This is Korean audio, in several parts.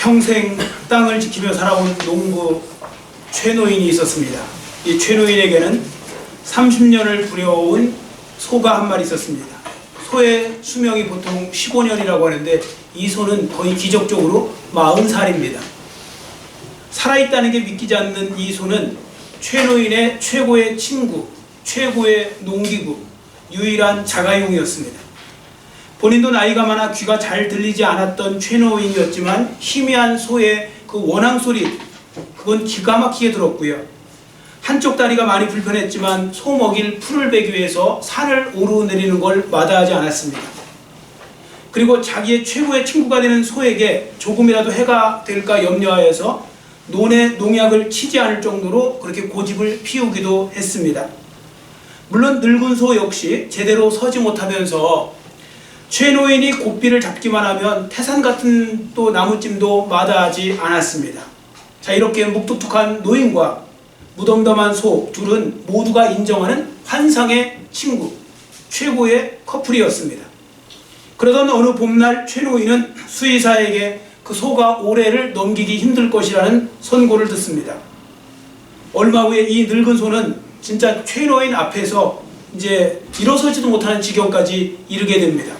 평생 땅을 지키며 살아온 농부 최노인이 있었습니다. 이 최노인에게는 30년을 부려온 소가 한 마리 있었습니다. 소의 수명이 보통 15년이라고 하는데 이 소는 거의 기적적으로 40살입니다. 살아있다는 게 믿기지 않는 이 소는 최노인의 최고의 친구, 최고의 농기구, 유일한 자가용이었습니다. 본인도 나이가 많아 귀가 잘 들리지 않았던 최노인이었지만 희미한 소의 그 원앙 소리, 그건 기가 막히게 들었고요. 한쪽 다리가 많이 불편했지만 소 먹일 풀을 베기 위해서 산을 오르내리는 걸 마다하지 않았습니다. 그리고 자기의 최고의 친구가 되는 소에게 조금이라도 해가 될까 염려하여서 논에 농약을 치지 않을 정도로 그렇게 고집을 피우기도 했습니다. 물론 늙은 소 역시 제대로 서지 못하면서 최노인이 고삐를 잡기만 하면 태산 같은 또 나무찜도 마다하지 않았습니다. 자, 이렇게 묵뚝뚝한 노인과 무덤덤한 소 둘은 모두가 인정하는 환상의 친구, 최고의 커플이었습니다. 그러던 어느 봄날 최노인은 수의사에게 그 소가 올해를 넘기기 힘들 것이라는 선고를 듣습니다. 얼마 후에 이 늙은 소는 진짜 최노인 앞에서 이제 일어서지도 못하는 지경까지 이르게 됩니다.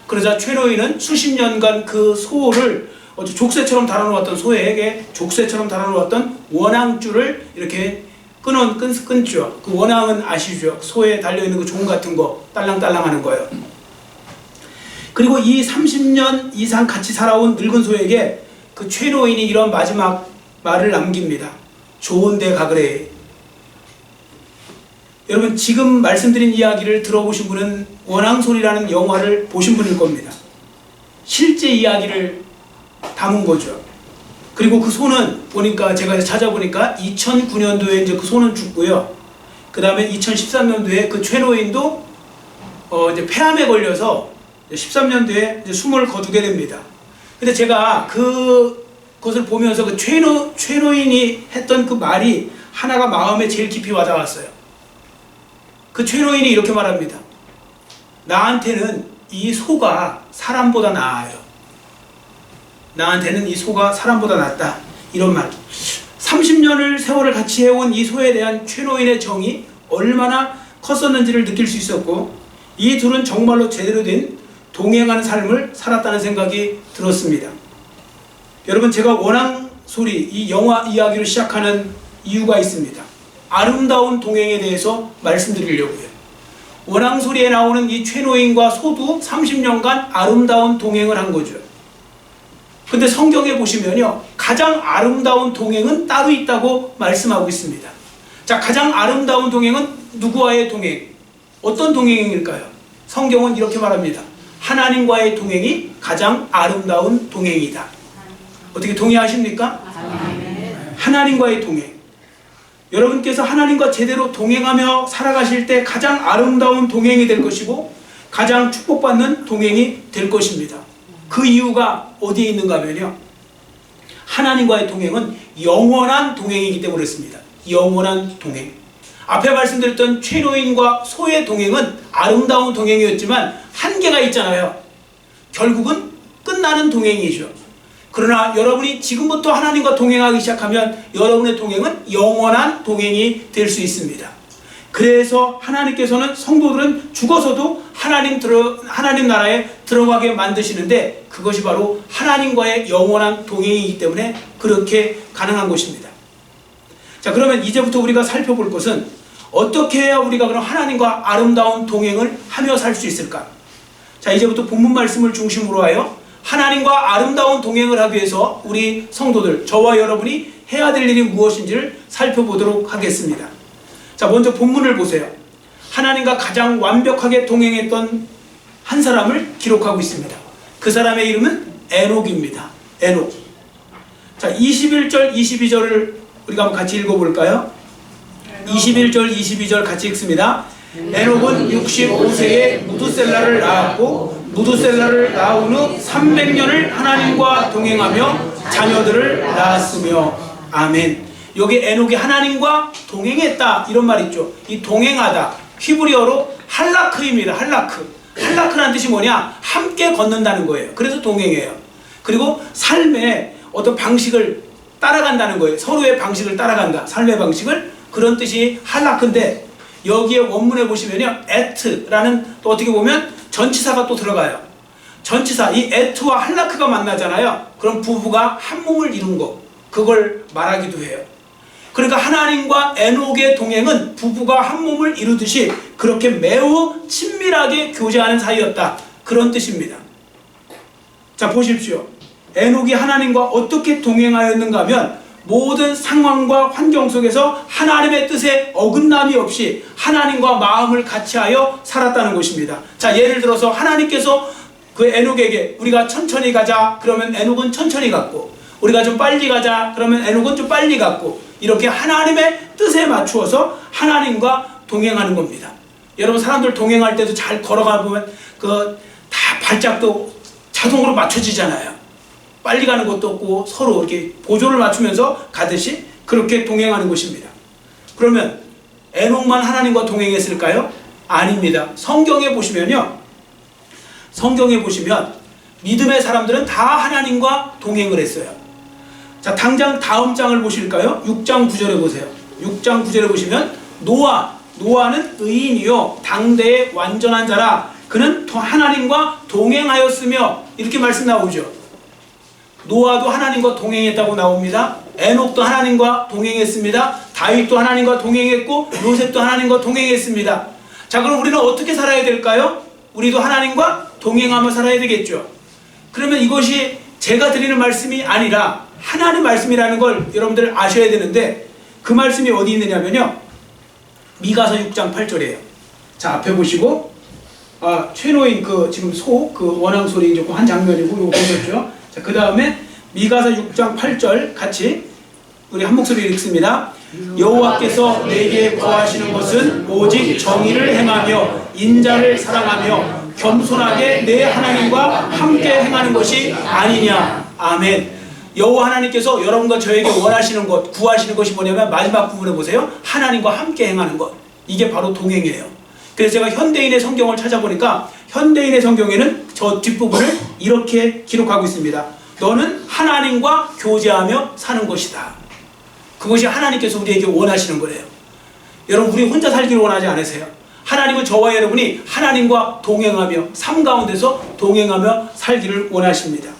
그러자 최노인은 수십 년간 그 소를 족쇄처럼 달아놓았던 소에게 족쇄처럼 달아놓았던 원앙줄을 이렇게 끊죠. 그 원앙은 아시죠? 소에 달려있는 그 종 같은 거 딸랑딸랑 하는 거예요. 그리고 이 30년 이상 같이 살아온 늙은 소에게 그 최노인이 이런 마지막 말을 남깁니다. 좋은 데 가그래. 여러분, 지금 말씀드린 이야기를 들어보신 분은 원앙소리라는 영화를 보신 분일 겁니다. 실제 이야기를 담은 거죠. 그리고 그 소는 보니까 제가 찾아보니까 2009년도에 이제 그 소는 죽고요. 그 다음에 2013년도에 그 최노인도 이제 폐암에 걸려서 13년도에 이제 숨을 거두게 됩니다. 근데 제가 그것을 보면서 그 최노인이 했던 그 말이 하나가 마음에 제일 깊이 와닿았어요. 그 최노인이 이렇게 말합니다. 나한테는 이 소가 사람보다 나아요. 나한테는 이 소가 사람보다 낫다. 이런 말. 30년을 세월을 같이 해온 이 소에 대한 최노인의 정이 얼마나 컸었는지를 느낄 수 있었고, 이 둘은 정말로 제대로 된 동행하는 삶을 살았다는 생각이 들었습니다. 여러분, 제가 원앙소리 이 영화 이야기를 시작하는 이유가 있습니다. 아름다운 동행에 대해서 말씀드리려고요. 원앙소리에 나오는 이 최노인과 소도 30년간 아름다운 동행을 한 거죠. 근데 성경에 보시면요, 가장 아름다운 동행은 따로 있다고 말씀하고 있습니다. 자, 가장 아름다운 동행은 누구와의 동행? 어떤 동행일까요? 성경은 이렇게 말합니다. 하나님과의 동행이 가장 아름다운 동행이다. 어떻게 동의하십니까? 하나님과의 동행. 여러분께서 하나님과 제대로 동행하며 살아가실 때 가장 아름다운 동행이 될 것이고 가장 축복받는 동행이 될 것입니다. 그 이유가 어디에 있는가 하면요, 하나님과의 동행은 영원한 동행이기 때문에 그렇습니다. 영원한 동행. 앞에 말씀드렸던 최노인과 소의 동행은 아름다운 동행이었지만 한계가 있잖아요. 결국은 끝나는 동행이죠. 그러나 여러분이 지금부터 하나님과 동행하기 시작하면 여러분의 동행은 영원한 동행이 될 수 있습니다. 그래서 하나님께서는 성도들은 죽어서도 하나님 나라에 들어가게 만드시는데 그것이 바로 하나님과의 영원한 동행이기 때문에 그렇게 가능한 것입니다. 자, 그러면 이제부터 우리가 살펴볼 것은 어떻게 해야 우리가 그럼 하나님과 아름다운 동행을 하며 살 수 있을까? 자, 이제부터 본문 말씀을 중심으로 하여 하나님과 아름다운 동행을 하기 위해서 우리 성도들, 저와 여러분이 해야 될 일이 무엇인지를 살펴보도록 하겠습니다. 자, 먼저 본문을 보세요. 하나님과 가장 완벽하게 동행했던 한 사람을 기록하고 있습니다. 그 사람의 이름은 에녹입니다. 에녹. 자, 21절, 22절을 우리가 한번 같이 읽어볼까요? 21절, 22절 같이 읽습니다. 에녹은 65세에 무두셀라를 낳았고 무두셀라를 낳은 후 300년을 하나님과 동행하며 자녀들을 낳았으며. 아멘. 여기 에녹이 하나님과 동행했다 이런 말 있죠. 이 동행하다, 히브리어로 할라크입니다. 할라크라는 뜻이 뭐냐? 함께 걷는다는 거예요. 그래서 동행해요. 그리고 삶에 어떤 방식을 따라간다는 거예요. 서로의 방식을 따라간다. 삶의 방식을. 그런 뜻이 할라크인데 여기에 원문에 보시면요. 에트라는 또 어떻게 보면 전치사가 또 들어가요. 전치사, 이 에트와 할라크가 만나잖아요. 그럼 부부가 한 몸을 이룬 거. 그걸 말하기도 해요. 그러니까 하나님과 에녹의 동행은 부부가 한 몸을 이루듯이 그렇게 매우 친밀하게 교제하는 사이였다. 그런 뜻입니다. 자, 보십시오. 에녹이 하나님과 어떻게 동행하였는가 하면 모든 상황과 환경 속에서 하나님의 뜻에 어긋남이 없이 하나님과 마음을 같이하여 살았다는 것입니다. 자, 예를 들어서 하나님께서 그 에녹에게 우리가 천천히 가자 그러면 에녹은 천천히 갔고, 우리가 좀 빨리 가자 그러면 에녹은 좀 빨리 갔고, 이렇게 하나님의 뜻에 맞추어서 하나님과 동행하는 겁니다. 여러분, 사람들 동행할 때도 잘 걸어가 보면 그 다 발짝도 자동으로 맞춰지잖아요. 빨리 가는 것도 없고 서로 이렇게 보조를 맞추면서 가듯이 그렇게 동행하는 것입니다. 그러면 에녹만 하나님과 동행했을까요? 아닙니다. 성경에 보시면 믿음의 사람들은 다 하나님과 동행을 했어요. 자, 당장 다음 장을 보실까요? 6장 9절에 보세요. 6장 9절에 보시면 노아는 의인이요 당대의 완전한 자라 그는 하나님과 동행하였으며, 이렇게 말씀 나오죠. 노아도 하나님과 동행했다고 나옵니다. 에녹도 하나님과 동행했습니다. 다윗도 하나님과 동행했고 요셉도 하나님과 동행했습니다. 자, 그럼 우리는 어떻게 살아야 될까요? 우리도 하나님과 동행하며 살아야 되겠죠. 그러면 이것이 제가 드리는 말씀이 아니라 하나님 말씀이라는 걸 여러분들 아셔야 되는데, 그 말씀이 어디 있느냐면요, 미가서 6장 8절이에요. 자, 앞에 보시고 최노인 지금 원앙 소리 조금 한 장면이고 이거 보셨죠? 자, 그 다음에 미가서 6장 8절 같이 우리 한 목소리 읽습니다. 여호와께서 내게 구하시는 것은 오직 정의를 행하며 인자를 사랑하며 겸손하게 내 하나님과 함께 행하는 것이 아니냐. 아멘. 여호와 하나님께서 여러분과 저에게 원하시는 것, 구하시는 것이 뭐냐면 마지막 부분에 보세요. 하나님과 함께 행하는 것. 이게 바로 동행이에요. 그래서 제가 현대인의 성경을 찾아보니까 현대인의 성경에는 저 뒷부분을 이렇게 기록하고 있습니다. 너는 하나님과 교제하며 사는 것이다. 그것이 하나님께서 우리에게 원하시는 거예요. 여러분, 우리 혼자 살기를 원하지 않으세요? 하나님은 저와 여러분이 하나님과 동행하며 삶 가운데서 동행하며 살기를 원하십니다.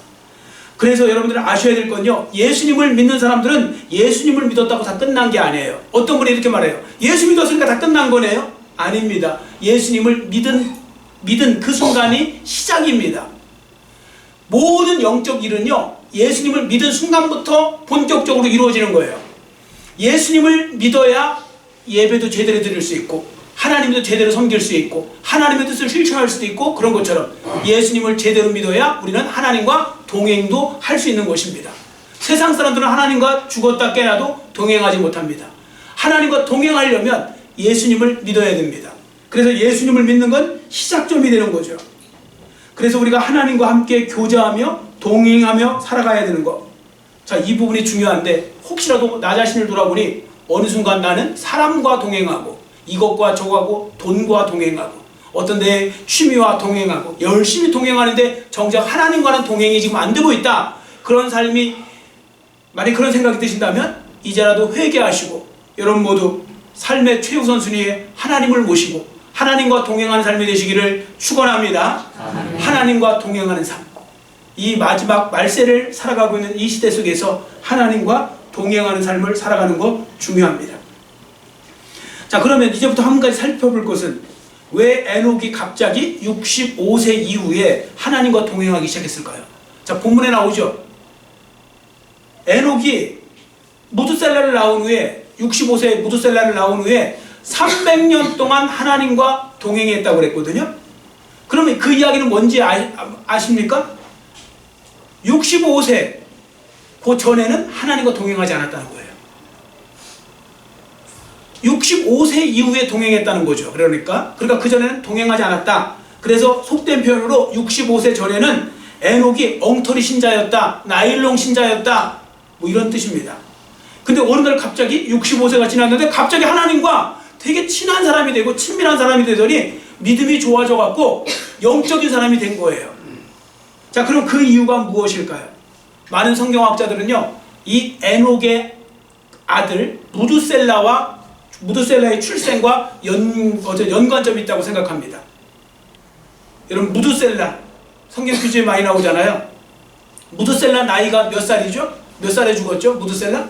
그래서 여러분들은 아셔야 될 건요, 예수님을 믿는 사람들은 예수님을 믿었다고 다 끝난 게 아니에요. 어떤 분이 이렇게 말해요. 예수 믿었으니까 다 끝난 거네요? 아닙니다. 예수님을 믿은 그 순간이 시작입니다. 모든 영적 일은요, 예수님을 믿은 순간부터 본격적으로 이루어지는 거예요. 예수님을 믿어야 예배도 제대로 드릴 수 있고 하나님도 제대로 섬길 수 있고 하나님의 뜻을 실천할 수도 있고, 그런 것처럼 예수님을 제대로 믿어야 우리는 하나님과 동행도 할 수 있는 것입니다. 세상 사람들은 하나님과 죽었다 깨나도 동행하지 못합니다. 하나님과 동행하려면 예수님을 믿어야 됩니다. 그래서 예수님을 믿는 건 시작점이 되는 거죠. 그래서 우리가 하나님과 함께 교제하며 동행하며 살아가야 되는 것. 자, 이 부분이 중요한데, 혹시라도 나 자신을 돌아보니 어느 순간 나는 사람과 동행하고 이것과 저것하고 돈과 동행하고 어떤 내 취미와 동행하고 열심히 동행하는데 정작 하나님과는 동행이 지금 안 되고 있다. 그런 삶이, 만약 그런 생각이 드신다면 이제라도 회개하시고 여러분 모두 삶의 최우선 순위에 하나님을 모시고 하나님과 동행하는 삶이 되시기를 축원합니다. 하나님과 동행하는 삶. 이 마지막 말세를 살아가고 있는 이 시대 속에서 하나님과 동행하는 삶을 살아가는 거 중요합니다. 자, 그러면 이제부터 한 가지 살펴볼 것은 왜 에녹이 갑자기 65세 이후에 하나님과 동행하기 시작했을까요? 자, 본문에 나오죠. 에녹이 무두셀라를 낳은 후에 65세에 무두셀라를 낳은 후에 300년 동안 하나님과 동행했다고 그랬거든요. 그러면 그 이야기는 뭔지 아십니까? 65세 그 전에는 하나님과 동행하지 않았다는 거예요. 65세 이후에 동행했다는 거죠. 그러니까 그 전에는 동행하지 않았다. 그래서 속된 표현으로 65세 전에는 에녹이 엉터리 신자였다, 나일론 신자였다, 뭐 이런 뜻입니다. 근데 어느 날 갑자기 65세가 지났는데 갑자기 하나님과 되게 친한 사람이 되고 친밀한 사람이 되더니 믿음이 좋아져 갖고 영적인 사람이 된 거예요. 자, 그럼 그 이유가 무엇일까요? 많은 성경학자들은요, 이 에녹의 아들 무두셀라의 출생과 연관점이 있다고 생각합니다. 여러분, 무두셀라 성경 퀴즈에 많이 나오잖아요. 무두셀라 나이가 몇 살이죠? 몇 살에 죽었죠? 무두셀라?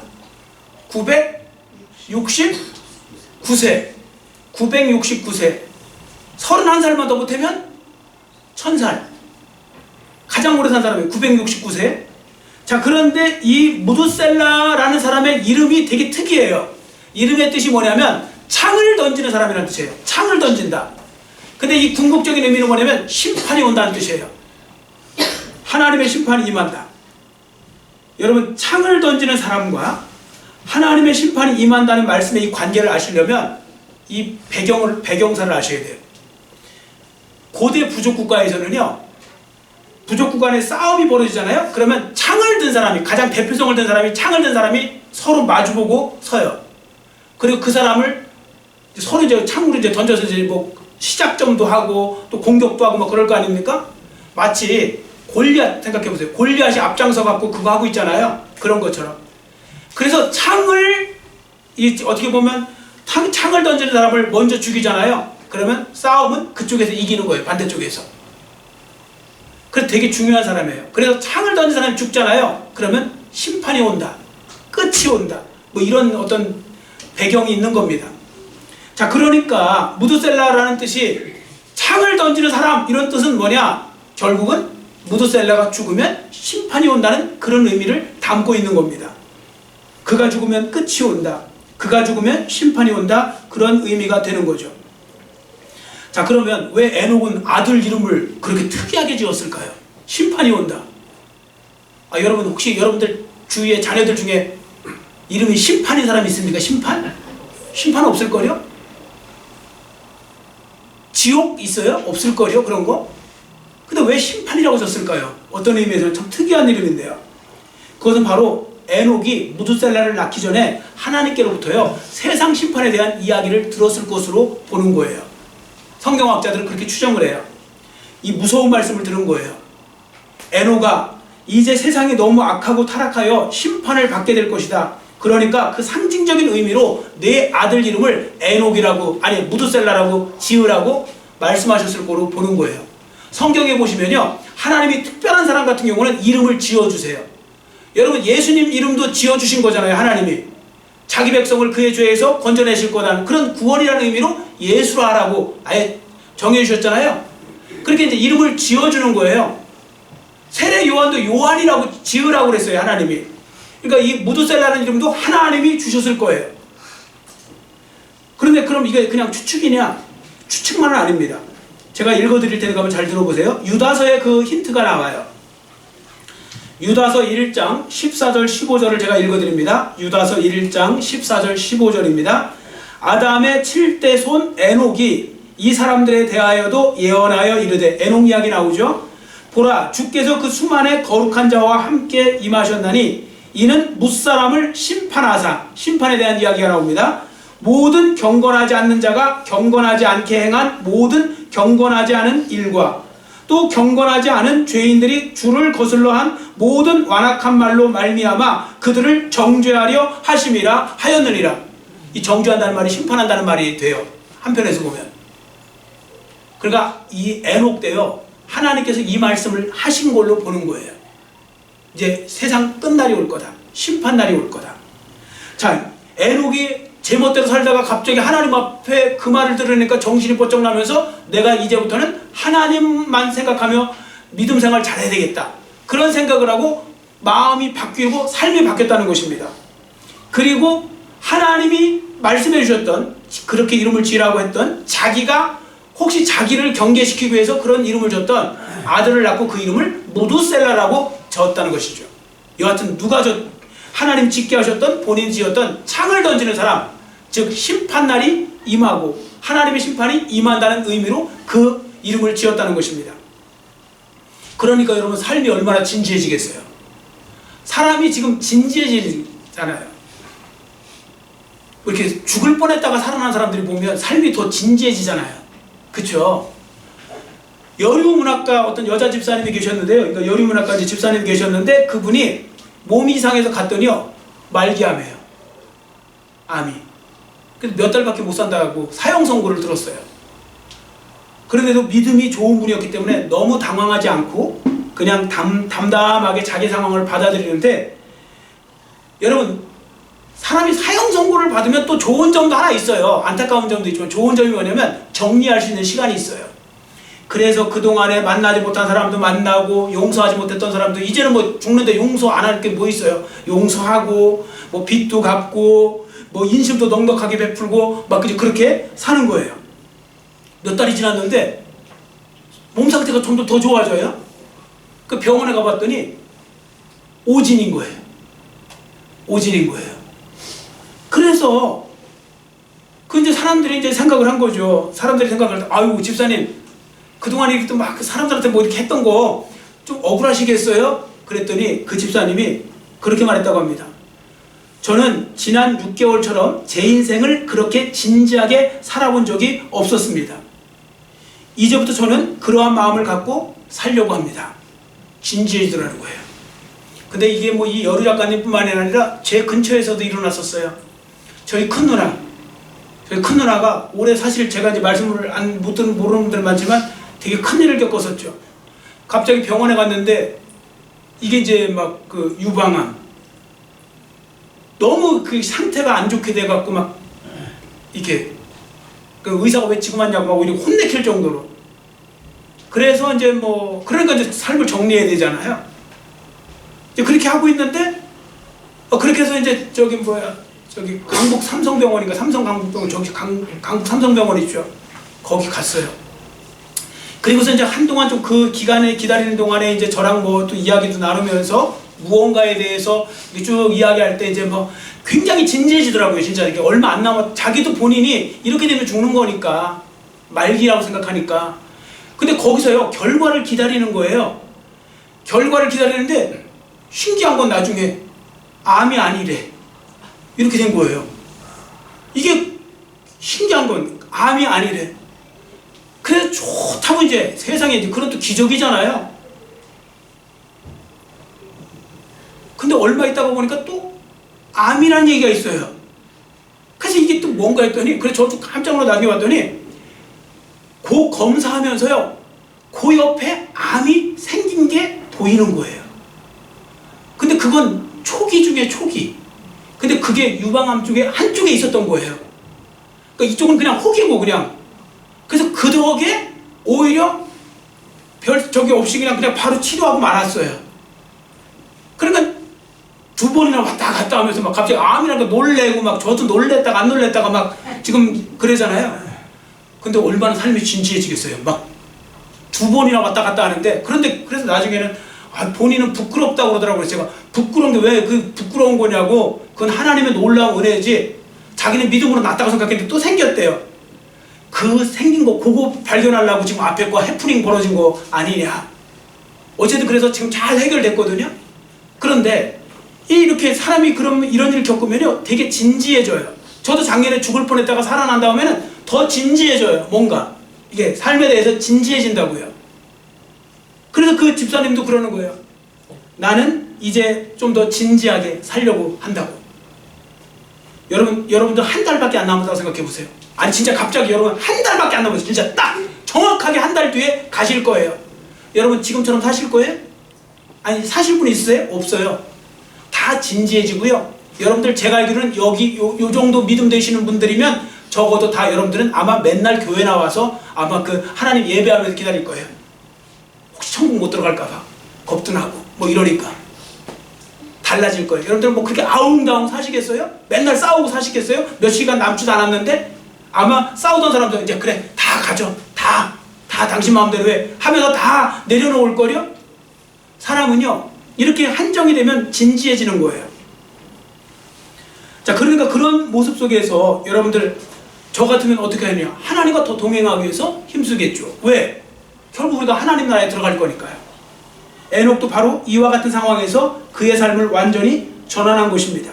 969세. 969세. 31살만 더 못하면 1000살. 가장 오래 산 사람이 969세. 자, 그런데 이 무두셀라라는 사람의 이름이 되게 특이해요. 이름의 뜻이 뭐냐면 창을 던지는 사람이라는 뜻이에요. 창을 던진다. 근데 이 궁극적인 의미는 뭐냐면 심판이 온다는 뜻이에요. 하나님의 심판이 임한다. 여러분, 창을 던지는 사람과 하나님의 심판이 임한다는 말씀의 이 관계를 아시려면 이 배경사를 아셔야 돼요. 고대 부족 국가에서는요, 부족 국가 간에 싸움이 벌어지잖아요. 그러면 창을 든 사람이, 가장 대표성을 든 사람이, 창을 든 사람이 서로 마주보고 서요. 그리고 그 사람을 서로 이제 창으로 이제 던져서 이제 뭐 시작점도 하고 또 공격도 하고 뭐 그럴 거 아닙니까? 마치 골리앗 생각해보세요. 골리앗이 앞장서 갖고 그거 하고 있잖아요. 그런 것처럼. 그래서 창을 어떻게 보면 창을 던지는 사람을 먼저 죽이잖아요. 그러면 싸움은 그쪽에서 이기는 거예요. 반대쪽에서. 그래서 되게 중요한 사람이에요. 그래서 창을 던진 사람이 죽잖아요. 그러면 심판이 온다. 끝이 온다. 뭐 이런 어떤 배경이 있는 겁니다. 자, 그러니까 무두셀라라는 뜻이 창을 던지는 사람, 이런 뜻은 뭐냐? 결국은 무두셀라가 죽으면 심판이 온다는 그런 의미를 담고 있는 겁니다. 그가 죽으면 끝이 온다. 그가 죽으면 심판이 온다. 그런 의미가 되는 거죠. 자, 그러면 왜 에녹은 아들 이름을 그렇게 특이하게 지었을까요? 심판이 온다. 여러분, 혹시 여러분들 주위에 자녀들 중에 이름이 심판인 사람이 있습니까? 심판? 심판 없을걸요? 지옥 있어요? 없을걸요? 그런 거? 근데 왜 심판이라고 졌을까요? 어떤 의미에서는 참 특이한 이름인데요. 그것은 바로 에녹이 무두셀라를 낳기 전에 하나님께로부터요, 세상 심판에 대한 이야기를 들었을 것으로 보는 거예요. 성경학자들은 그렇게 추정을 해요. 이 무서운 말씀을 들은 거예요. 에녹아, 이제 세상이 너무 악하고 타락하여 심판을 받게 될 것이다. 그러니까 그 상징적인 의미로 내 아들 이름을 에녹이라고, 아니 무두셀라라고 지으라고 말씀하셨을 거로 보는 거예요. 성경에 보시면요, 하나님이 특별한 사람 같은 경우는 이름을 지어주세요. 여러분, 예수님 이름도 지어주신 거잖아요. 하나님이 자기 백성을 그의 죄에서 건져내실 거라는 그런 구원이라는 의미로 예수라라고 아예 정해주셨잖아요. 그렇게 이제 이름을 지어주는 거예요. 세례 요한도 요한이라고 지으라고 그랬어요. 하나님이. 그러니까 이 무두셀라는 이름도 하나님이 주셨을 거예요. 그런데 그럼 이게 그냥 추측이냐? 추측만은 아닙니다. 제가 읽어드릴 테니까 한번 잘 들어보세요. 유다서에 그 힌트가 나와요. 유다서 1장 14절 15절을 제가 읽어드립니다. 유다서 1장 14절 15절입니다. 아담의 7대 손 에녹이 이 사람들에 대하여도 예언하여 이르되, 에녹 이야기 나오죠. 보라, 주께서 그 수만의 거룩한 자와 함께 임하셨나니 이는 뭇사람을 심판하사, 심판에 대한 이야기가 나옵니다. 모든 경건하지 않는 자가 경건하지 않게 행한 모든 경건하지 않은 일과 또 경건하지 않은 죄인들이 주를 거슬러 한 모든 완악한 말로 말미암아 그들을 정죄하려 하심이라 하였느니라. 이 정죄한다는 말이 심판한다는 말이 돼요. 한편에서 보면. 그러니까 이 에녹 때요, 하나님께서 이 말씀을 하신 걸로 보는 거예요. 이제 세상 끝날이 올 거다. 심판날이 올 거다. 자, 에녹이 제멋대로 살다가 갑자기 하나님 앞에 그 말을 들으니까 정신이 번쩍 나면서 내가 이제부터는 하나님만 생각하며 믿음 생활 잘해야 되겠다. 그런 생각을 하고 마음이 바뀌고 삶이 바뀌었다는 것입니다. 그리고 하나님이 말씀해 주셨던, 그렇게 이름을 지으라고 했던, 자기가 혹시 자기를 경계시키기 위해서 그런 이름을 줬던 아들을 낳고 그 이름을 무두셀라라고 지었다는 것이죠. 여하튼 누가 하나님 짓게 하셨던, 본인 지었던 창을 던지는 사람, 즉 심판날이 임하고 하나님의 심판이 임한다는 의미로 그 이름을 지었다는 것입니다. 그러니까 여러분, 삶이 얼마나 진지해지겠어요. 사람이 지금 진지해지잖아요. 이렇게 죽을 뻔했다가 살아난 사람들이 보면 삶이 더 진지해지잖아요. 그렇죠? 여류문학가 어떤 여자 집사님이 계셨는데요. 그러니까 여류문학가 집사님이 계셨는데 그분이 몸이 이상해서 갔더니요, 말기암이에요. 암이. 그래서 몇 달밖에 못 산다고 사형 선고를 들었어요. 그런데도 믿음이 좋은 분이었기 때문에 너무 당황하지 않고 그냥 담담하게 자기 상황을 받아들이는데, 여러분, 사람이 사형 선고를 받으면 또 좋은 점도 하나 있어요. 안타까운 점도 있지만 좋은 점이 뭐냐면 정리할 수 있는 시간이 있어요. 그래서 그동안에 만나지 못한 사람도 만나고 용서하지 못했던 사람도 이제는 뭐 죽는데 용서 안 할 게 뭐 있어요. 용서하고 뭐 빚도 갚고 뭐 인심도 넉넉하게 베풀고 막 그렇게 사는 거예요. 몇 달이 지났는데 몸 상태가 좀 더 좋아져요. 그 병원에 가봤더니 오진인 거예요. 오진인 거예요. 그래서 그 이제 사람들이 이제 생각을 한 거죠. 사람들이 생각을 할 때, 아유 집사님 그동안 이렇게 또 막 사람들한테 뭐 이렇게 했던 거 좀 억울하시겠어요? 그랬더니 그 집사님이 그렇게 말했다고 합니다. 저는 지난 6개월처럼 제 인생을 그렇게 진지하게 살아본 적이 없었습니다. 이제부터 저는 그러한 마음을 갖고 살려고 합니다. 진지해지더라는 거예요. 근데 이게 뭐 이 여루 작가님뿐만이 아니라 제 근처에서도 일어났었어요. 저희 큰 누나가 올해 사실 제가 이제 말씀을 못 듣는 모르는 분들 많지만 되게 큰 일을 겪었었죠. 갑자기 병원에 갔는데 이게 이제 막 그 유방암, 너무 그 상태가 안 좋게 돼갖고 막 이렇게 그 의사가 왜 지금 왔냐고 막 오히려 혼내킬 정도로. 그래서 이제 뭐 그러니까 이제 삶을 정리해야 되잖아요. 이제 그렇게 하고 있는데 그렇게 해서 이제 저기 강북 삼성병원인가 삼성강북병원 저기 강북 삼성병원 있죠. 거기 갔어요. 그리고서 이제 한동안 좀 그 기간에 기다리는 동안에 이제 저랑 뭐 또 이야기도 나누면서 무언가에 대해서 쭉 이야기할 때 이제 뭐 굉장히 진지해지더라고요. 진짜 이게 얼마 안 남았, 자기도 본인이 이렇게 되면 죽는 거니까 말기라고 생각하니까. 근데 거기서요 결과를 기다리는 거예요. 결과를 기다리는데 신기한 건 나중에 암이 아니래. 이렇게 된 거예요. 이게 신기한 건 암이 아니래. 그래서 좋다고 이제 세상에 이제 그런 또 기적이잖아요. 근데 얼마 있다가 보니까 또 암이라는 얘기가 있어요. 그래서 이게 또 뭔가 했더니, 그래서 저도 깜짝 놀라 나중에 봤더니 그 검사하면서요 그 옆에 암이 생긴 게 보이는 거예요. 근데 그건 초기 중에 초기. 근데 그게 유방암 쪽에 한쪽에 있었던 거예요. 그러니까 이쪽은 그냥 혹이고 그냥. 그래서 그 덕에 오히려 별 적이 없이 그냥 바로 치료하고 말았어요. 그러니까 2번이나 왔다 갔다 하면서 막 갑자기 암이라는 거 놀래고 막 저도 놀랬다가 안 놀랬다가 막 지금 그러잖아요. 근데 얼마나 삶이 진지해지겠어요. 막 2번이나 왔다 갔다 하는데, 그런데 그래서 나중에는 본인은 부끄럽다고 그러더라고요. 제가 부끄러운 게 왜 그 부끄러운 거냐고, 그건 하나님의 놀라운 은혜지 자기는 믿음으로 낫다고 생각했는데 또 생겼대요. 그 생긴 거 그거 발견하려고 지금 앞에 거 해프닝 벌어진 거 아니냐. 어쨌든 그래서 지금 잘 해결됐거든요. 그런데 이렇게 사람이 그런 이런 일을 겪으면요 되게 진지해져요. 저도 작년에 죽을 뻔했다가 살아난 다음에는 더 진지해져요. 뭔가 이게 삶에 대해서 진지해진다고요. 그래서 그 집사님도 그러는 거예요. 나는 이제 좀 더 진지하게 살려고 한다고. 여러분들 한 달밖에 안 남았다고 생각해 보세요. 아니 진짜 갑자기 여러분 한 달밖에 안 남았어요. 진짜 딱 정확하게 한 달 뒤에 가실 거예요. 여러분 지금처럼 사실 거예요? 아니 사실 분 있으세요? 없어요. 다 진지해지고요. 여러분들 제가 알기로는 여기 요 정도 믿음 되시는 분들이면 적어도 다 여러분들은 아마 맨날 교회 나와서 아마 그 하나님 예배하면서 기다릴 거예요. 혹시 천국 못 들어갈까 봐 겁도 나고 뭐 이러니까 달라질 거예요. 여러분들 뭐 그렇게 아웅다웅 사시겠어요? 맨날 싸우고 사시겠어요? 몇 시간 남지도 않았는데 아마 싸우던 사람들 이제 그래 다 가져 다 당신 마음대로 해 하면서 다 내려놓을 거요. 사람은요 이렇게 한정이 되면 진지해지는 거예요. 자, 그러니까 그런 모습 속에서 여러분들 저 같으면 어떻게 하느냐, 하나님과 더 동행하기 위해서 힘쓰겠죠. 왜? 결국 우리가 하나님 나라에 들어갈 거니까요. 에녹도 바로 이와 같은 상황에서 그의 삶을 완전히 전환한 것입니다.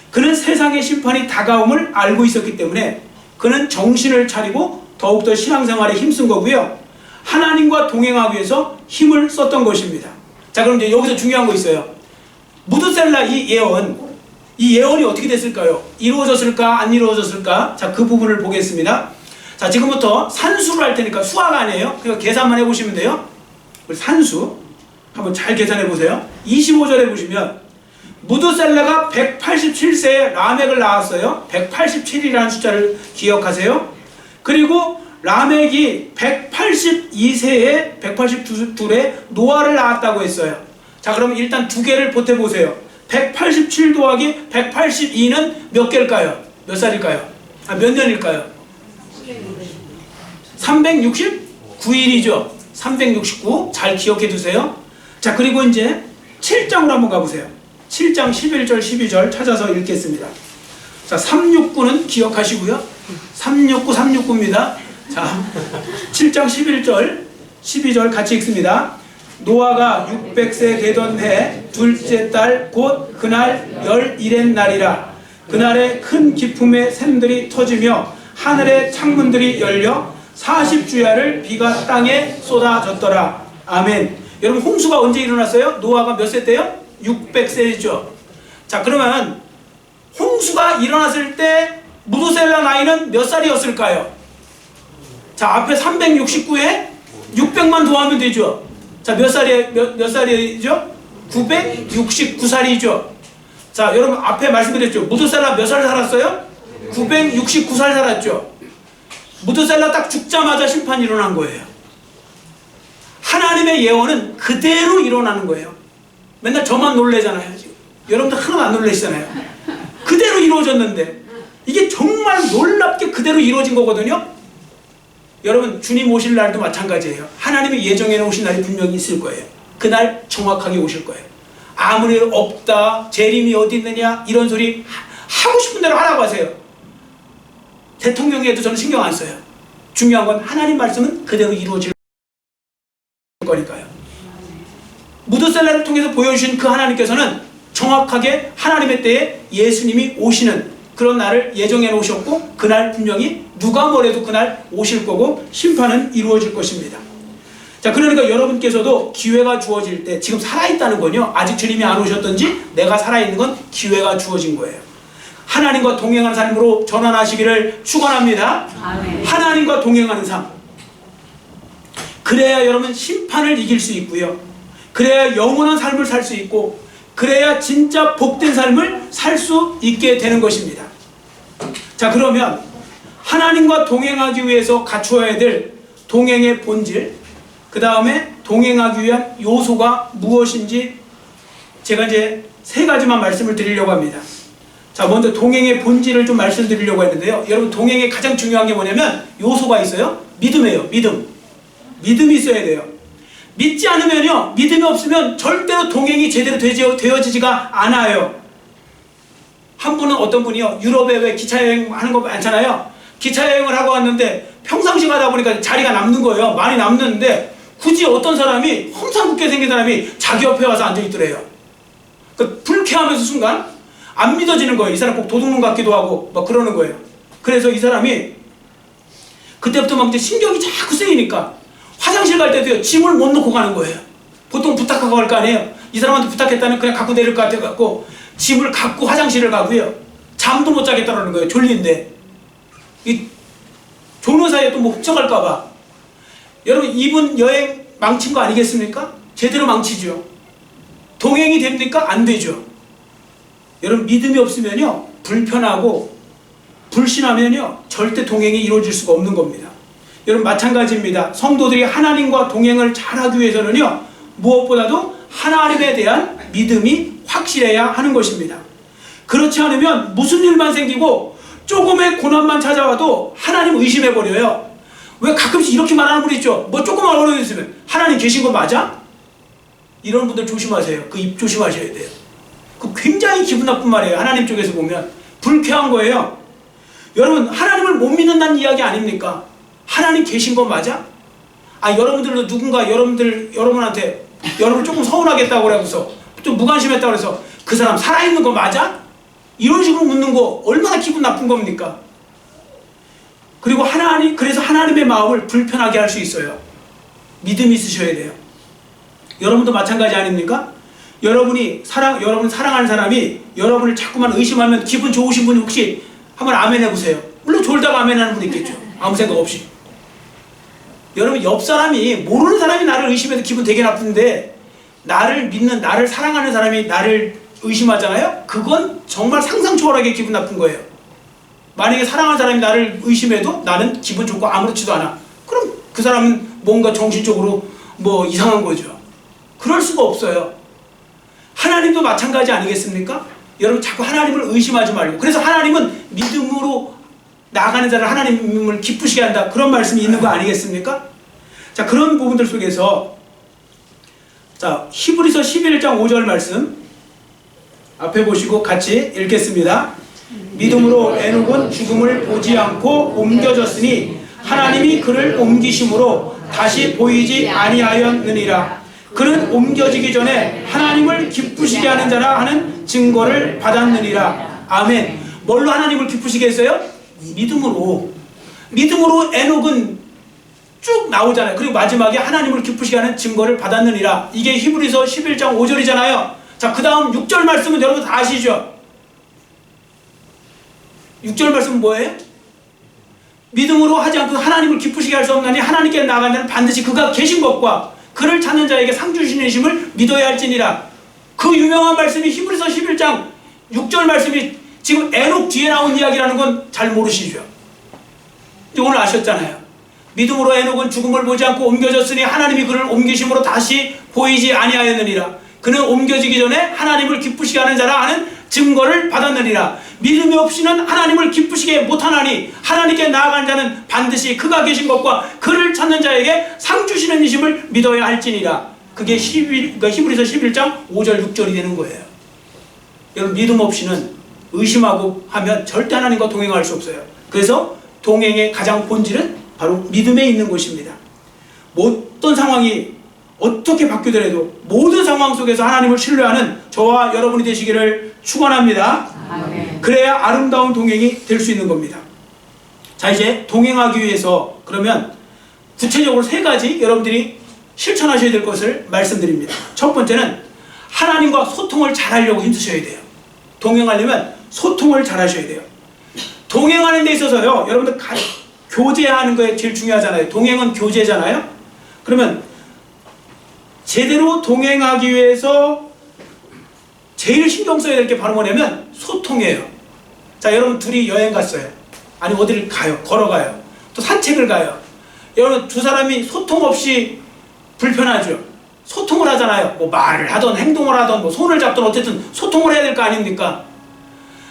그는 세상의 심판이 다가옴을 알고 있었기 때문에 그는 정신을 차리고 더욱더 신앙생활에 힘쓴 거고요. 하나님과 동행하기 위해서 힘을 썼던 것입니다. 자, 그럼 이제 여기서 중요한 거 있어요. 무드셀라 이 예언이 어떻게 됐을까요? 이루어졌을까 안 이루어졌을까? 자, 그 부분을 보겠습니다. 자, 지금부터 산수를 할 테니까 수학 아니에요. 그러니까 계산만 해보시면 돼요. 산수 한번 잘 계산해 보세요. 25절에 보시면 무드셀라가 187세에 라멕을 낳았어요. 187이라는 숫자를 기억하세요. 그리고 라멕이 182세에 182에 노아를 낳았다고 했어요. 자, 그럼 일단 두 개를 보태보세요. 187 더하기 182는 몇 개일까요? 몇 살일까요? 몇 년일까요? 369일이죠. 369. 잘 기억해 두세요. 자, 그리고 이제 7장으로 한번 가보세요. 7장 11절 12절 찾아서 읽겠습니다. 자, 369는 기억하시고요. 369입니다. 자, 7장 11절 12절 같이 읽습니다. 노아가 600세 되던 해 둘째 달 곧 그날 열일의 날이라. 그날에 큰 기품의 샘들이 터지며 하늘의 창문들이 열려 40주야를 비가 땅에 쏟아졌더라. 아멘. 여러분, 홍수가 언제 일어났어요? 노아가 몇 세 때요? 600세죠. 자, 그러면 홍수가 일어났을 때 무드셀라 나이는 몇 살이었을까요? 자, 앞에 369에 600만 더하면 되죠. 자, 몇 살이죠? 969살이죠. 자, 여러분 앞에 말씀드렸죠. 무드셀라 몇 살 살았어요? 969살 살았죠. 무드셀라 딱 죽자마자 심판이 일어난 거예요. 하나님의 예언은 그대로 일어나는 거예요. 맨날 저만 놀래잖아요. 지금. 여러분들 하나도 안 놀라시잖아요. 그대로 이루어졌는데 이게 정말 놀랍게 그대로 이루어진 거거든요. 여러분, 주님 오실 날도 마찬가지예요. 하나님의 예정해 놓으신 날이 분명히 있을 거예요. 그날 정확하게 오실 거예요. 아무리 없다, 재림이 어디 있느냐 이런 소리 하고 싶은 대로 하라고 하세요. 대통령에도 저는 신경 안 써요. 중요한 건 하나님 말씀은 그대로 이루어질 거니까요. 무드셀라를 통해서 보여주신 그 하나님께서는 정확하게 하나님의 때에 예수님이 오시는 그런 날을 예정해 놓으셨고, 그날 분명히 누가 뭐래도 그날 오실 거고 심판은 이루어질 것입니다. 자, 그러니까 여러분께서도 기회가 주어질 때, 지금 살아있다는 건요, 아직 주님이 안 오셨든지 내가 살아있는 건 기회가 주어진 거예요. 하나님과 동행하는 삶으로 전환하시기를 축원합니다. 아멘. 하나님과 동행하는 삶, 그래야 여러분 심판을 이길 수 있고요, 그래야 영원한 삶을 살 수 있고, 그래야 진짜 복된 삶을 살 수 있게 되는 것입니다. 자, 그러면 하나님과 동행하기 위해서 갖추어야 될 동행의 본질, 그 다음에 동행하기 위한 요소가 무엇인지 제가 이제 세 가지만 말씀을 드리려고 합니다. 자, 먼저 동행의 본질을 좀 말씀드리려고 했는데요. 여러분, 동행의 가장 중요한 게 뭐냐면 요소가 있어요. 믿음이에요. 믿음이 있어야 돼요. 믿지 않으면요, 믿음이 없으면 절대로 동행이 제대로 되어지지가 않아요. 한 분은, 어떤 분이요, 유럽에 왜 기차 여행 하는 거 많잖아요. 기차 여행을 하고 왔는데 평상시 가다 보니까 자리가 남는 거예요. 많이 남는데 굳이 어떤 사람이, 험상궂게 생긴 사람이 자기 옆에 와서 앉아있더래요. 그 불쾌하면서 순간 안 믿어지는 거예요. 이 사람 꼭 도둑놈 같기도 하고 막 그러는 거예요. 그래서 이 사람이 그때부터 막 이제 신경이 자꾸 쓰이니까 화장실 갈 때도요, 짐을 못 놓고 가는 거예요. 보통 부탁하고 갈 거 아니에요. 이 사람한테 부탁했다는 그냥 갖고 내릴 것 같아갖고 짐을 갖고 화장실을 가고요, 잠도 못 자겠다는 거예요. 졸린데. 이 조는 사이에 또 뭐 훔쳐갈까봐. 여러분, 이분 여행 망친 거 아니겠습니까? 제대로 망치죠. 동행이 됩니까? 안 되죠. 여러분, 믿음이 없으면요, 불편하고 불신하면요, 절대 동행이 이루어질 수가 없는 겁니다. 여러분, 마찬가지입니다. 성도들이 하나님과 동행을 잘하기 위해서는요, 무엇보다도 하나님에 대한 믿음이 확실해야 하는 것입니다. 그렇지 않으면 무슨 일만 생기고 조금의 고난만 찾아와도 하나님 의심해버려요. 왜 가끔씩 이렇게 말하는 분 있죠? 뭐 조금만 어려움 있으면 하나님 계신 거 맞아? 이런 분들 조심하세요. 그 입 조심하셔야 돼요. 그 굉장히 기분 나쁜 말이에요. 하나님 쪽에서 보면 불쾌한 거예요. 여러분, 하나님을 못 믿는다는 이야기 아닙니까? 하나님 계신 거 맞아? 아, 여러분들도 누군가 여러분한테 여러분을 조금 서운하게 했다고 그래서 좀 무관심했다고 그래서 그 사람 살아있는 거 맞아? 이런 식으로 묻는 거 얼마나 기분 나쁜 겁니까? 그리고 그래서 하나님의 마음을 불편하게 할 수 있어요. 믿음이 있으셔야 돼요. 여러분도 마찬가지 아닙니까? 여러분 사랑하는 사람이 여러분을 자꾸만 의심하면 기분 좋으신 분이 혹시 한번 아멘 해보세요. 물론 졸다가 아멘 하는 분 있겠죠. 아무 생각 없이. 여러분 옆 사람이, 모르는 사람이 나를 의심해도 기분 되게 나쁜데 나를 믿는, 나를 사랑하는 사람이 나를 의심하잖아요. 그건 정말 상상 초월하게 기분 나쁜 거예요. 만약에 사랑하는 사람이 나를 의심해도 나는 기분 좋고 아무렇지도 않아. 그럼 그 사람은 뭔가 정신적으로 뭐 이상한 거죠. 그럴 수가 없어요. 하나님도 마찬가지 아니겠습니까? 여러분 자꾸 하나님을 의심하지 말고, 그래서 하나님은 믿음으로 나아가는 자를 하나님을 기쁘시게 한다, 그런 말씀이 있는 거 아니겠습니까? 자, 그런 부분들 속에서 자, 히브리서 11장 5절 말씀 앞에 보시고 같이 읽겠습니다. 믿음으로 에녹은 죽음을 보지 않고 옮겨졌으니 하나님이 그를 옮기심으로 다시 보이지 아니하였느니라. 그는 옮겨지기 전에 하나님을 기쁘시게 하는 자라 하는 증거를 받았느니라. 아멘. 뭘로 하나님을 기쁘시게 했어요? 믿음으로. 믿음으로 에녹은 쭉 나오잖아요. 그리고 마지막에 하나님을 기쁘시게 하는 증거를 받았느니라. 이게 히브리서 11장 5절이잖아요. 자, 그 다음 6절 말씀은 여러분 다 아시죠? 6절 말씀은 뭐예요? 믿음으로 하지 않고 하나님을 기쁘시게 할 수 없나니 하나님께 나아가는 자는 반드시 그가 계신 것과 그를 찾는 자에게 상 주시는 심을 믿어야 할지니라. 그 유명한 말씀이 히브리서 11장 6절 말씀이 지금 에녹 뒤에 나온 이야기라는 건 잘 모르시죠? 오늘 아셨잖아요. 믿음으로 에녹은 죽음을 보지 않고 옮겨졌으니 하나님이 그를 옮기심으로 다시 보이지 아니하였느니라. 그는 옮겨지기 전에 하나님을 기쁘시게 하는 자라 하는 증거를 받았느니라. 믿음이 없이는 하나님을 기쁘시게 못하나니 하나님께 나아간 자는 반드시 그가 계신 것과 그를 찾는 자에게 상 주시는 이심을 믿어야 할지니라. 그게 히브리서 11장 5절 6절이 되는 거예요. 여러분 믿음 없이는 의심하고 하면 절대 하나님과 동행할 수 없어요. 그래서 동행의 가장 본질은 바로 믿음에 있는 것입니다. 어떤 상황이 어떻게 바뀌더라도 모든 상황 속에서 하나님을 신뢰하는 저와 여러분이 되시기를 축원합니다. 아멘. 그래야 아름다운 동행이 될 수 있는 겁니다. 자, 이제 동행하기 위해서 그러면 구체적으로 3가지 여러분들이 실천하셔야 될 것을 말씀드립니다. 첫 번째는 하나님과 소통을 잘하려고 힘쓰셔야 돼요. 동행하려면 소통을 잘하셔야 돼요. 동행하는 데 있어서요, 여러분들 교제하는 거에 제일 중요하잖아요. 동행은 교제잖아요. 그러면 제대로 동행하기 위해서 제일 신경 써야 될 게 바로 뭐냐면 소통이에요. 자, 여러분 둘이 여행 갔어요. 아니 어디를 가요. 걸어가요. 또 산책을 가요. 여러분 두 사람이 소통 없이 불편하죠. 소통을 하잖아요. 뭐 말을 하던 행동을 하던 뭐 손을 잡던 어쨌든 소통을 해야 될 거 아닙니까?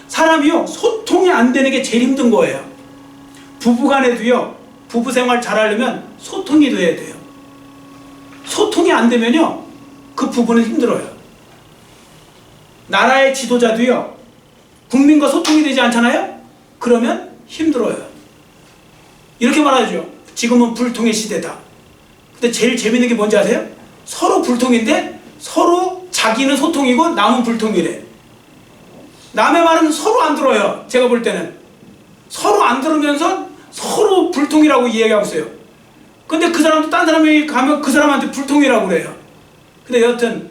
사람이요, 소통이 안 되는 게 제일 힘든 거예요. 부부간에도요, 부부 생활 잘하려면 소통이 돼야 돼요. 소통이 안 되면요, 그 부부는 힘들어요. 나라의 지도자도요, 국민과 소통이 되지 않잖아요? 그러면 힘들어요. 이렇게 말하죠. 지금은 불통의 시대다. 근데 제일 재밌는 게 뭔지 아세요? 서로 불통인데 서로 자기는 소통이고 남은 불통이래. 남의 말은 서로 안 들어요. 제가 볼 때는 서로 안 들으면서 서로 불통이라고 이야기하고 있어요. 근데 그 사람도 딴 사람이 가면 그 사람한테 불통이라고 그래요. 근데 여하튼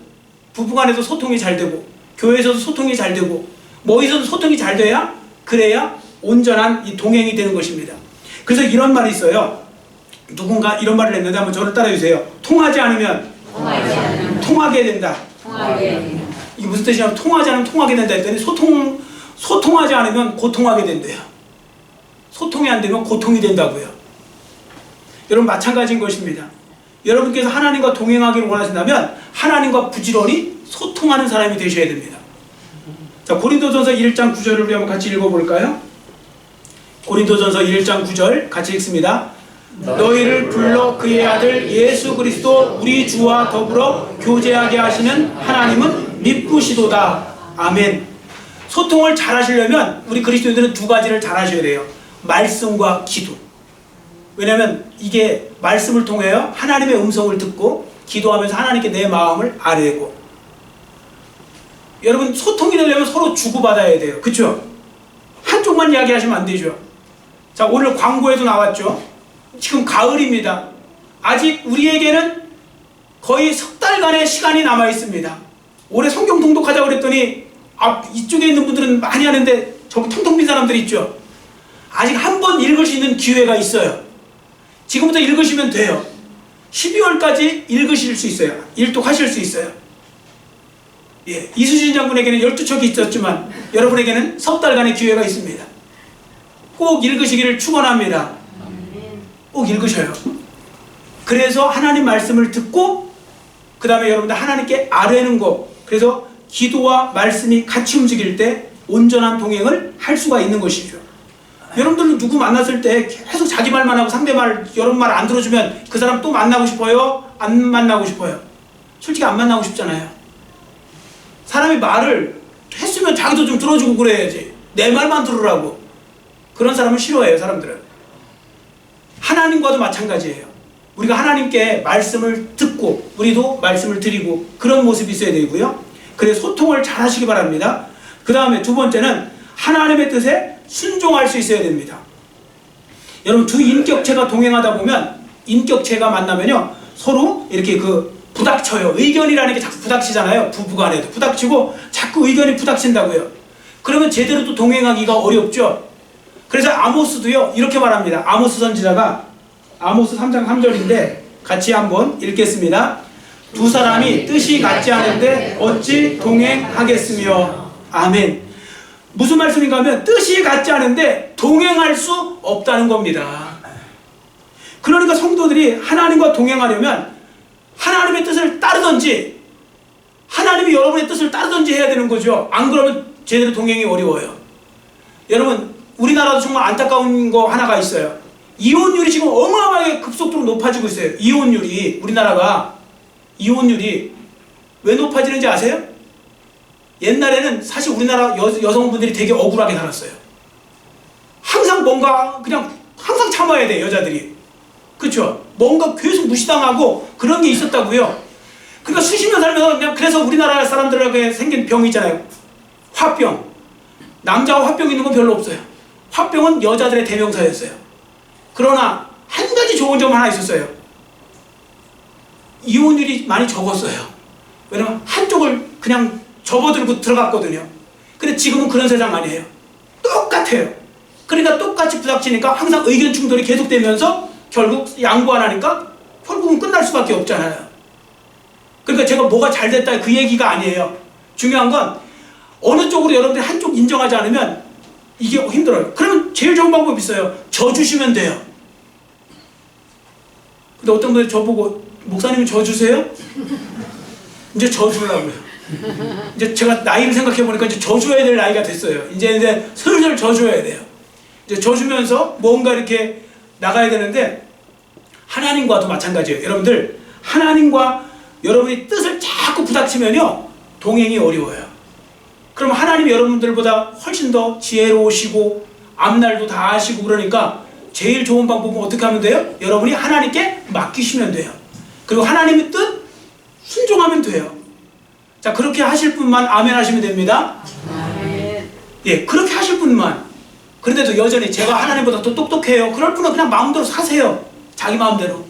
부부간에도 소통이 잘 되고 교회에서도 소통이 잘 되고 뭐 어디서도 소통이 잘 돼야, 그래야 온전한 이 동행이 되는 것입니다. 그래서 이런 말이 있어요. 누군가 이런 말을 했는데 한번 저를 따라해주세요. 통하지 않으면 통하게 된다. 이게 무슨 뜻이냐면 통하지 않으면 통하게 된다 했더니 소통하지 않으면 고통하게 된대요. 소통이 안 되면 고통이 된다고요. 여러분 마찬가지인 것입니다. 여러분께서 하나님과 동행하기를 원하신다면 하나님과 부지런히 소통하는 사람이 되셔야 됩니다. 자, 고린도전서 1장 9절을 우리 한번 같이 읽어볼까요? 고린도전서 1장 9절 같이 읽습니다. 너희를 불러 그의 아들 예수 그리스도 우리 주와 더불어 교제하게 하시는 하나님은 미쁘시도다. 아멘. 소통을 잘 하시려면 우리 그리스도인들은 2가지를 잘 하셔야 돼요. 말씀과 기도. 왜냐하면 이게 말씀을 통하여 하나님의 음성을 듣고 기도하면서 하나님께 내 마음을 아뢰고, 여러분 소통이 되려면 서로 주고받아야 돼요. 그렇죠? 한쪽만 이야기하시면 안 되죠. 자, 오늘 광고에도 나왔죠. 지금 가을입니다. 아직 우리에게는 거의 10달간의 시간이 남아 있습니다. 올해 성경 통독하자고 그랬더니 이쪽에 있는 분들은 많이 하는데 저기 텅텅 빈 사람들이 있죠. 아직 한 번 읽을 수 있는 기회가 있어요. 지금부터 읽으시면 돼요. 12월까지 읽으실 수 있어요. 일독하실 수 있어요. 예, 이수진 장군에게는 12척이 있었지만 여러분에게는 석 달간의 기회가 있습니다. 꼭 읽으시기를 축원합니다. 꼭 읽으셔요. 그래서 하나님 말씀을 듣고 그 다음에 여러분들 하나님께 아뢰는 거, 그래서 기도와 말씀이 같이 움직일 때 온전한 동행을 할 수가 있는 것이죠. 여러분들은 누구 만났을 때 계속 자기 말만 하고 상대 말, 여러분 말 안 들어주면 그 사람 또 만나고 싶어요? 안 만나고 싶어요? 솔직히 안 만나고 싶잖아요. 사람이 말을 했으면 자기도 좀 들어주고 그래야지. 내 말만 들으라고. 그런 사람은 싫어해요, 사람들은. 하나님과도 마찬가지예요. 우리가 하나님께 말씀을 듣고 우리도 말씀을 드리고 그런 모습이 있어야 되고요. 그래서 소통을 잘 하시기 바랍니다. 그 다음에 두 번째는 하나님의 뜻에 순종할 수 있어야 됩니다. 여러분, 두 인격체가 동행하다 보면, 인격체가 만나면요 서로 이렇게 부닥쳐요. 의견이라는 게 자꾸 부닥치잖아요. 부부간에도 부닥치고 자꾸 의견이 부닥친다고요. 그러면 제대로 또 동행하기가 어렵죠. 그래서 아모스도요 이렇게 말합니다. 아모스 선지자가 아모스 3장 3절인데 같이 한번 읽겠습니다. 두 사람이 뜻이 같지 않은데 어찌 동행하겠으며. 아멘. 무슨 말씀인가 하면 뜻이 같지 않은데 동행할 수 없다는 겁니다. 그러니까 성도들이 하나님과 동행하려면 하나님의 뜻을 따르든지 하나님이 여러분의 뜻을 따르든지 해야 되는 거죠. 안 그러면 제대로 동행이 어려워요. 여러분, 우리나라도 정말 안타까운 거 하나가 있어요. 이혼율이 지금 어마어마하게 급속도로 높아지고 있어요. 이혼율이, 우리나라가 이혼율이 왜 높아지는지 아세요? 옛날에는 사실 우리나라 여성분들이 되게 억울하게 살았어요. 항상 뭔가 그냥 항상 참아야 돼, 여자들이. 그렇죠? 뭔가 계속 무시당하고 그런 게 있었다고요. 그러니까 수십 년 살면서 그냥, 그래서 우리나라 사람들에게 생긴 병이 있잖아요. 화병. 남자가 화병 있는 건 별로 없어요. 화병은 여자들의 대명사였어요. 그러나 한 가지 좋은 점 하나 있었어요. 이혼율이 많이 적었어요. 왜냐면 한쪽을 그냥 접어들고 들어갔거든요. 근데 지금은 그런 세상 아니에요. 똑같아요. 그러니까 똑같이 부닥치니까 항상 의견 충돌이 계속되면서 결국 양보 안 하니까 결국은 끝날 수밖에 없잖아요. 그러니까 제가 뭐가 잘 됐다 그 얘기가 아니에요. 중요한 건 어느 쪽으로 여러분들이 한쪽 인정하지 않으면 이게 힘들어요. 그러면 제일 좋은 방법이 있어요. 져주시면 돼요. 근데 어떤 분들이 저보고 목사님 져주세요? 이제 져주려고요. 이제 제가 나이를 생각해 보니까 이제 져줘야 될 나이가 됐어요. 이제 슬슬 져줘야 돼요. 이제 져주면서 뭔가 이렇게 나가야 되는데 하나님과도 마찬가지예요. 여러분들, 하나님과 여러분이 뜻을 자꾸 부닥치면요 동행이 어려워요. 그럼 하나님이 여러분들보다 훨씬 더 지혜로우시고 앞날도 다 아시고 그러니까 제일 좋은 방법은 어떻게 하면 돼요? 여러분이 하나님께 맡기시면 돼요. 그리고 하나님의 뜻 순종하면 돼요. 자, 그렇게 하실 분만 아멘 하시면 됩니다. 아멘. 예, 그렇게 하실 분만. 그런데도 여전히 제가 하나님보다 더 똑똑해요. 그럴 분은 그냥 마음대로 사세요. 자기 마음대로.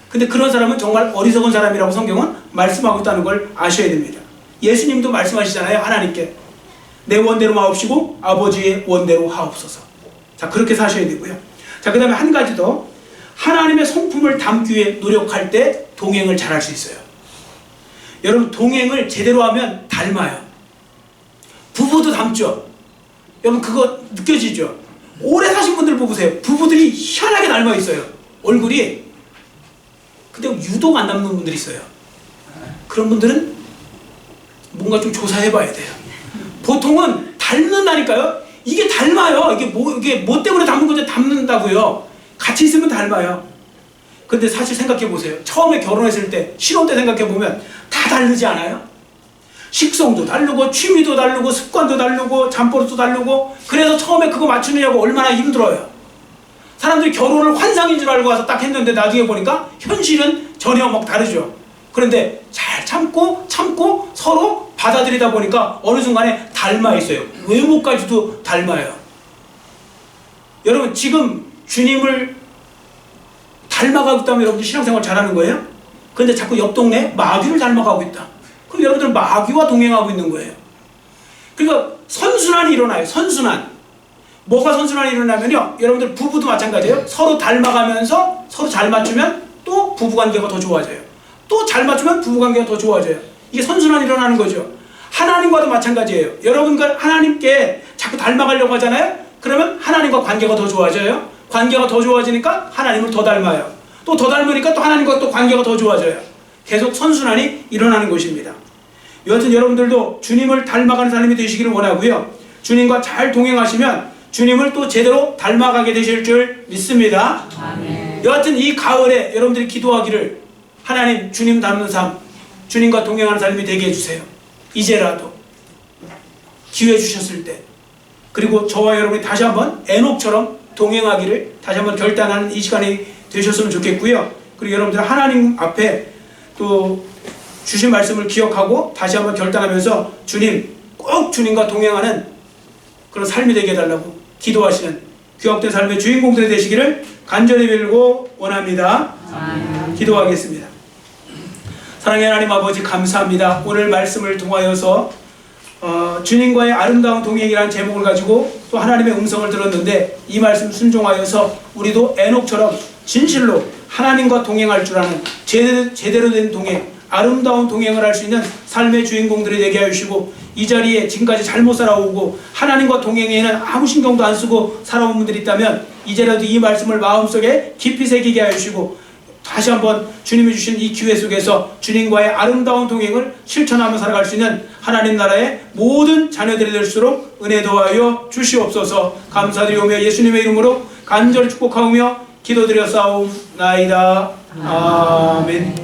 근데 그런 사람은 정말 어리석은 사람이라고 성경은 말씀하고 있다는 걸 아셔야 됩니다. 예수님도 말씀하시잖아요. 하나님께 내 원대로 마옵시고 아버지의 원대로 하옵소서. 자, 그렇게 사셔야 되고요. 자, 그 다음에 한 가지 더. 하나님의 성품을 담기 위해 노력할 때 동행을 잘할 수 있어요. 여러분, 동행을 제대로 하면 닮아요. 부부도 닮죠. 여러분, 그거 느껴지죠? 오래 사신 분들 보세요. 부부들이 희한하게 닮아 있어요. 얼굴이. 근데 유독 안 닮는 분들이 있어요. 그런 분들은 뭔가 좀 조사해 봐야 돼요. 보통은 닮는다니까요. 이게 닮아요. 이게 뭐 때문에 닮는 건지 닮는다고요. 같이 있으면 닮아요. 근데 사실 생각해 보세요. 처음에 결혼했을 때, 신혼 때 생각해 보면 다 다르지 않아요? 식성도 다르고, 취미도 다르고, 습관도 다르고, 잠버릇도 다르고. 그래서 처음에 그거 맞추느냐고 얼마나 힘들어요. 사람들이 결혼을 환상인 줄 알고 와서 딱 했는데 나중에 보니까 현실은 전혀 막 다르죠. 그런데 잘 참고 서로 받아들이다 보니까 어느 순간에 닮아 있어요. 외모까지도 닮아요. 여러분, 지금 주님을 닮아가고 있다면 여러분들 신앙생활 잘하는 거예요? 그런데 자꾸 옆 동네 마귀를 닮아가고 있다. 그럼 여러분들은 마귀와 동행하고 있는 거예요. 그러니까 선순환이 일어나요. 선순환. 뭐가 선순환이 일어나면요, 여러분들 부부도 마찬가지예요. 서로 닮아가면서 서로 잘 맞추면 또 부부관계가 더 좋아져요. 또 잘 맞추면 부부관계가 더 좋아져요. 이게 선순환이 일어나는 거죠. 하나님과도 마찬가지예요. 여러분과 하나님께 자꾸 닮아가려고 하잖아요. 그러면 하나님과 관계가 더 좋아져요. 관계가 더 좋아지니까 하나님을 더 닮아요. 또 더 닮으니까 또 하나님과 또 관계가 더 좋아져요. 계속 선순환이 일어나는 것입니다. 여하튼 여러분들도 주님을 닮아가는 삶이 되시기를 원하고요. 주님과 잘 동행하시면 주님을 또 제대로 닮아가게 되실 줄 믿습니다. 아멘. 여하튼 이 가을에 여러분들이 기도하기를 하나님 주님 닮는 삶, 주님과 동행하는 삶이 되게 해주세요. 이제라도 기회 주셨을 때, 그리고 저와 여러분이 다시 한번 에녹처럼 동행하기를 다시 한번 결단하는 이 시간이 되셨으면 좋겠고요. 그리고 여러분들 하나님 앞에 또 주신 말씀을 기억하고 다시 한번 결단하면서 주님, 꼭 주님과 동행하는 그런 삶이 되게 해달라고 기도하시는 귀합된 삶의 주인공들이 되시기를 간절히 빌고 원합니다. 기도하겠습니다. 사랑의 하나님 아버지, 감사합니다. 오늘 말씀을 통하여서 주님과의 아름다운 동행이라는 제목을 가지고 또 하나님의 음성을 들었는데, 이 말씀 순종하여서 우리도 에녹처럼 진실로 하나님과 동행할 줄 아는 제대로 된 동행, 아름다운 동행을 할 수 있는 삶의 주인공들이 되게 하시고, 이 자리에 지금까지 잘못 살아오고 하나님과 동행에는 아무 신경도 안 쓰고 살아온 분들이 있다면 이제라도 이 말씀을 마음속에 깊이 새기게 하시고, 다시 한번 주님이 주신 이 기회 속에서 주님과의 아름다운 동행을 실천하며 살아갈 수 있는 하나님 나라의 모든 자녀들이 될수록 은혜 더하여 주시옵소서. 감사드리오며 예수님의 이름으로 간절히 축복하오며 기도드려 싸움나이다. 아멘.